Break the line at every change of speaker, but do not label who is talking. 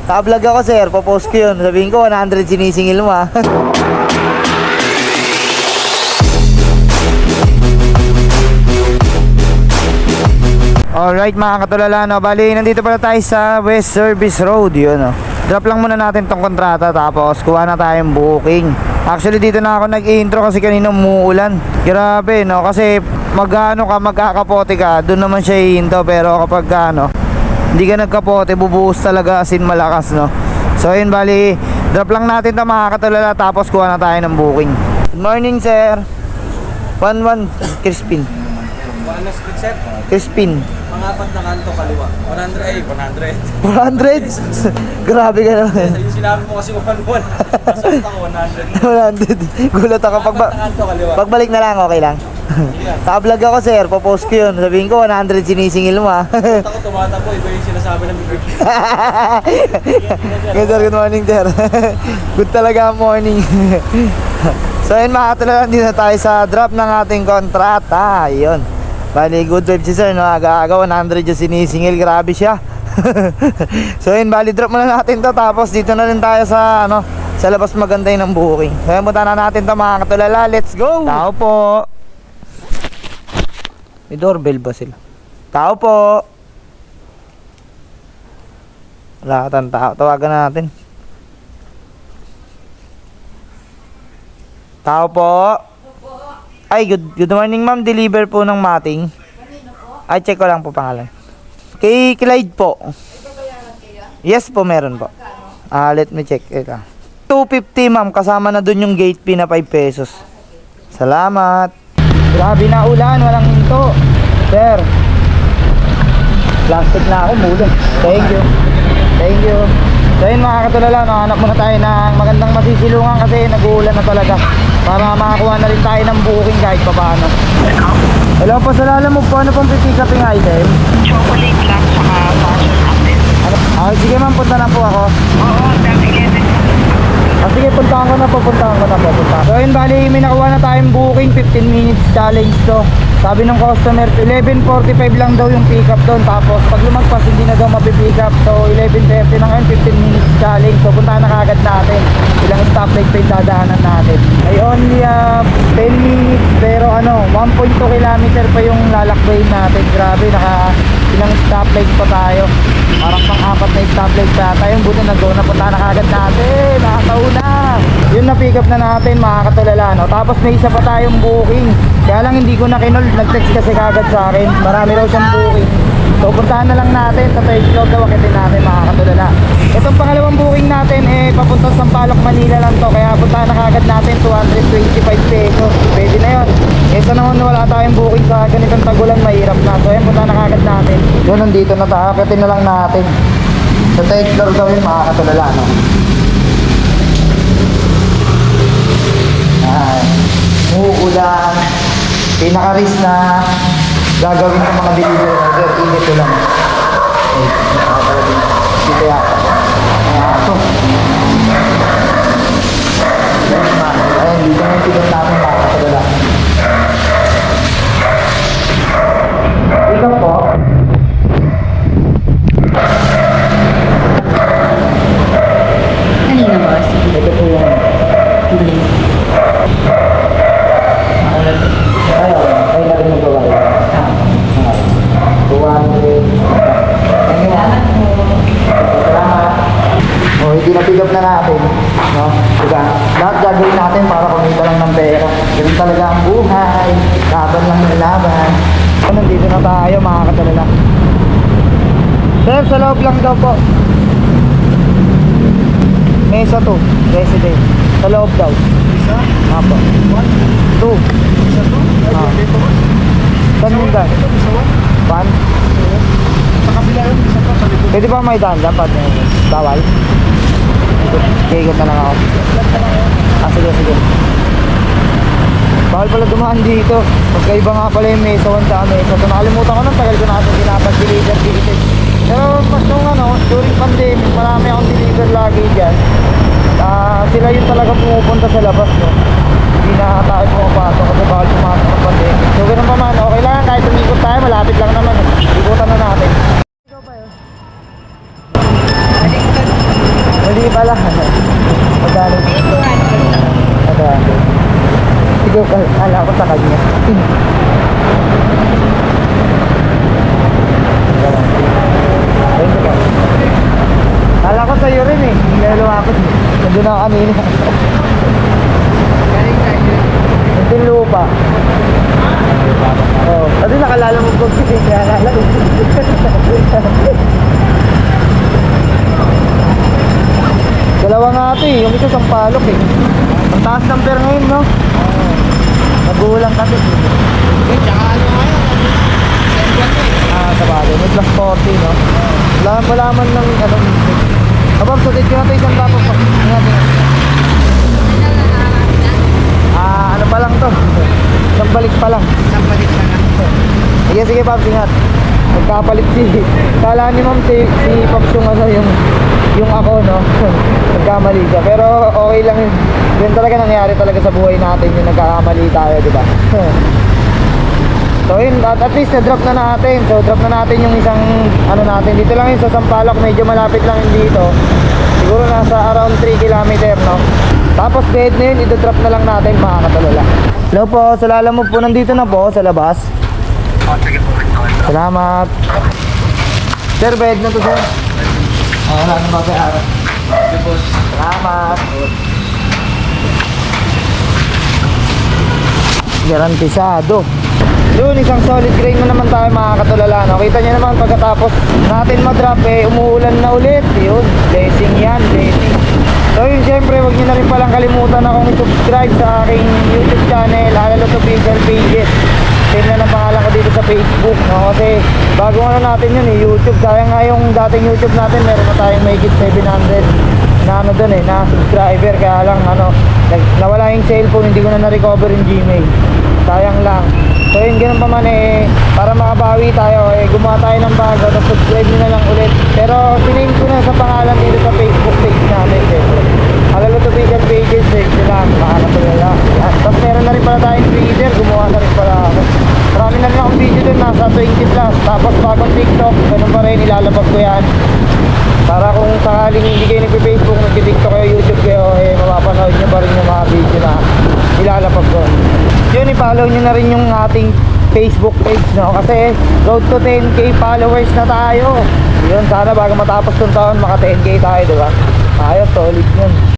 Naka-vlog ako sir, papost ko yun. Sabihin ko 100 sinisingil mo ha. Alright mga katulala, no? Bali, nandito pala tayo sa West Service Road. Yun, no? Drop lang muna natin tong kontrata, tapos kuha na tayong booking. Actually dito na ako nag-intro kasi kanina umuulan. Grabe, no? Kasi magkakapote ka, doon naman siya hihinto. Pero kapag hindi ka nagkapote, bubuhos talaga as in malakas, no? So yun, bali, drop lang natin ito mga katulala, tapos kuha na tayo ng booking. Good morning sir. 1-1 Crispin.
Ano split set?
Crispin.
Mga 4 na kanto kaliwa. 100 ay 100.
400? Grabe ka naman.
Yung sinabi mo kasi 1-1. Masakit ako 100.
100. Gulat ako. Pagbalik na lang, okay lang. Naka-vlog ako sir, papost ko yun. Sabihin ko 100 sinisingil mo ha.
Ako tumatakbo, iba yung sinasabi ng bibig.
Good morning sir. Good talaga ang morning. So yun mga katulad, dito tayo sa drop ng ating kontrata. Ayun. Bali good vibe si sir, no? Aga-aga 100 yung sinisingil, grabe siya. So yun, bali drop muna natin to, tapos dito na rin tayo sa sa labas maganda yun ng booking. So yun, punta na natin to mga katulala, let's go! Tao po. May doorbell ba sila? Tao po. Wala katang tao, tawagan natin. Tao po. Ay, good morning ma'am, deliver po ng mating. Ay, check ko lang po pangalan. Kay Clyde po. Yes po, meron po. Let me check. Ito. 250 ma'am, kasama na dun yung gate fee na 5 pesos. Salamat. Grabe na ulan, walang hinto. Sir. Plastic na ako, mulan. Thank you. Thank you. So yun mga katulala, hanap muna tayo ng magandang masisilungan kasi nag-uulan na talaga. Para makakuha na rin tayo ng booking kahit pa paano. Hello po, salala mo po, ano pong pipick uping item?
Chocolate lang saka fashion natin.
Sige ma'am, punta na po ako.
Oo, dami ganyan.
Sige, puntahan ko na po. So yun, bali, may nakuha na tayong booking, 15 minutes challenge to. Sabi ng customer, 11:45 lang daw yung pick up doon. Tapos pag lumagpas, hindi na daw mapipick up. So 11:30 na ngayon, 15 minutes challenge. So puntahan na kagad natin. Ilang stoplight pa yung dadaanan natin. May only 10 minutes, pero 1.2 kilometer pa yung lalakbayin natin. Grabe, ilang stoplight pa tayo. Parang pang-apat na stoplight pa tayo. Yung buti nag-go na, puntahan na kagad natin. Nakatauna. Yun na pick up na natin mga katulala, no? Tapos may isa pa tayong booking. Kaya lang hindi ko na kinol, nag-text kasi kagad sa akin. Marami raw siyang booking. So puntahan na lang natin sa third floor daw, akitin natin mga katulala. Itong pangalawang booking natin papunta sa Sampaloc, Manila lang to. Kaya puntahan na kagad natin, 225 pesos. Pwede na yun. Sa naman wala tayong booking sa ganitong tagulan, mahirap na. So yan, puntahan na kagad natin. Yun, nandito na tayo, akitin na lang natin. Sa third floor daw yun mga katulala, no? Uulan, pinaka-risk na gagawin ng mga delivery order, init ko lang. Dito yata. Ayun, dito na yung tigil natin mga katulala. Ikaw po.
Kanina ba?
Ito po yung ay na rin magawa yun. Hindi na pick up na natin, no? Diba? Lahat gagawin natin para kumita lang ng pera. Ganun talaga ang buhay. Laban lang ng laban. Nandito na tayo mga katulala. Sir, sa loob lang daw po. Mesa 2, residence. Sa loob daw.
Isa?
Apo. 2.
Isa to? Dito ba?
Saan yung daan?
Isa
1?
1? Sa kabila yun, isa to sa likod.
Pwede ba may daan dapat? Bawal? Ikot na lang ako. Sige. Bawal pala dumaan dito. Magkaiba nga pala yung mesa 1 sa mesa. So nakalimutan ko nang tagal ko na ito pinapag-deliver dito. Pero nung during pandemic, marami akong deliver lagi dyan. Sila yun talaga pumupunta sa labas, no? Hindi na tayo pumapasok kasi bawal pumasok ng pandemic. So ganun pa man, okay lang kahit umikot tayo, malapit lang naman. Ikutan na natin. Ikaw ba yun? pala. Magkano? 200. Sige, kala ko sa kanya. Thank you po. Kala ko sa'yo rin eh. Kaya lumapit. Nandun ako kanina. Ito yung lupa. Oo. Kasi nakalala mo po kasi kaya alala ko. Dalawa nga ito eh. Yung isa Sampaloc eh. Ang taas number ngayon no? Nagulang kasi. Sabagay. May plus 40 no? Wala man ng ano. Abang, sutit ko na ito isang tapos. Ano pa lang to? Isang balik pa lang. Sige, sige Pops, ingat. Nagkapalit kala ni Ma'am si Pops yung ano, yung ako, no? Nagkamali siya. Pero okay lang yun. Yun talaga nangyari talaga sa buhay natin yung nagkakamali tayo, di ba? So yun, at least na-drop na natin. So drop na natin yung isang ano natin. Dito lang yun sa Sampaloc, medyo malapit lang yun dito. Siguro nasa around 3 kilometer, no? Tapos bed na yun, ito-drop na lang natin mga katulala. Hello po, sa Lalamove po, nandito na po sa labas. Salamat. Sir, bed na to sir. Wala nang babayaran. Salamat. Garantisado. Yun, isang solid grain na naman tayo mga katulala, no? Kita nyo naman pagkatapos natin ma-drop umuulan na ulit. Yun, blessing yan, blessing. So yun, syempre, huwag nyo na rin palang kalimutan akong i-subscribe sa aking YouTube channel, Alalo Official Pages. Same na ng pangalan ko dito sa Facebook, no? Kasi bago ano natin yun YouTube. Sayang nga yung dating YouTube natin, meron na tayong mahigit 700 na ano dun na subscriber. Kaya lang nawala yung cellphone, hindi ko na na-recover yung Gmail. Sayang lang. So yun, ganun pa man para makabawi tayo, gumawa tayo ng bago, subscribe nyo na lang ulit. Pero siname ko na sa pangalan dito sa Facebook page natin, syempre. Alalo Official Pages, search lang, makakalala. Tapos meron na rin pala tayong Twitter, gumawa na rin pala ako. Marami na rin akong video dun, nasa 20 plus. Tapos bagong TikTok, ganun pa rin, ilalabas ko yan. Para kung sakaling hindi kayo nagpe-Facebook, nagpe-TikTok kayo, YouTube kayo, mapapanood nyo pa rin yung mga video na ilalapag ko. Yun, i-follow nyo na rin yung ating Facebook page, no? Kasi road to 10k followers na tayo. Yun, sana bago matapos tong taon, maka 10k tayo, diba? Ayos, solid yun.